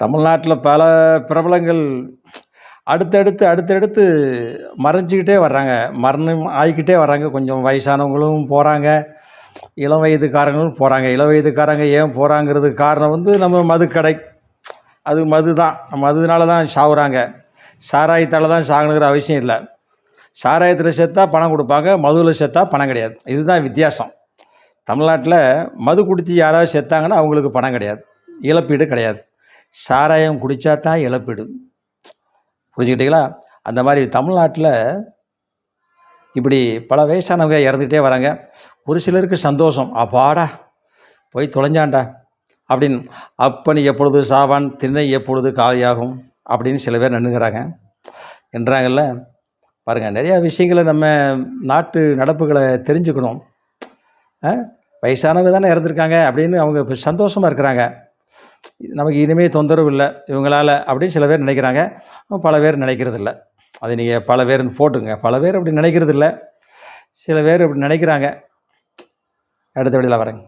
தமிழ்நாட்டில் பல பிரபலங்கள் அடுத்தடுத்து அடுத்தடுத்து மறைஞ்சிக்கிட்டே வர்றாங்க. மரணம் ஆகிக்கிட்டே வர்றாங்க. கொஞ்சம் வயசானவங்களும் போகிறாங்க, இளம் வயதுக்காரங்களும் போகிறாங்க. இளம் வயதுக்காரங்க ஏன் போகிறாங்கிறதுக்கு காரணம் வந்து நம்ம மதுக்கடை. அது மது தான். மதுனால தான் சாவுறாங்க. சாராயத்தால் தான் சாகணுங்கிற அவசியம் இல்லை. சாராயத்தில் செத்தா பணம் கொடுப்பாங்க, மதுவில் செத்தா பணம் கிடையாது. இதுதான் வித்தியாசம். தமிழ்நாட்டில் மது குடித்து யாராவது செத்தாங்கன்னா அவங்களுக்கு பணம் கிடையாது, இழப்பீடு கிடையாது. சாராயம் குடித்தா தான் இழப்பீடு. புரிஞ்சுக்கிட்டீங்களா? அந்த மாதிரி தமிழ்நாட்டில் இப்படி பல வயசானவங்க இறந்துக்கிட்டே வராங்க. ஒரு சிலருக்கு சந்தோஷம், அப்பாடா போய் தொலைஞ்சான்டா அப்படின்னு. அப்பனி எப்பொழுது சாவான், திண்ணை எப்பொழுது காலியாகும் அப்படின்னு சில பேர் நின்றுக்கிறாங்க என்றாங்கல்ல. பாருங்கள், நிறையா விஷயங்களை நம்ம நாட்டு நடப்புகளை தெரிஞ்சுக்கணும். வயசானவங்க தானே இறந்துருக்காங்க அப்படின்னு அவங்க இப்போ சந்தோஷமாக இருக்கிறாங்க. நமக்கு இனிமேல் தொந்தரவு இல்லை இவங்களால் அப்படின்னு சில பேர் நினைக்கிறாங்க. பல பேர் நினைக்கிறதில்ல. அது நீங்கள் பல பேர்னு போட்டுங்க. பல பேர் அப்படி நினைக்கிறதில்ல, சில பேர் அப்படி நினைக்கிறாங்க. அடுத்த வீடியோவில் வரேங்க.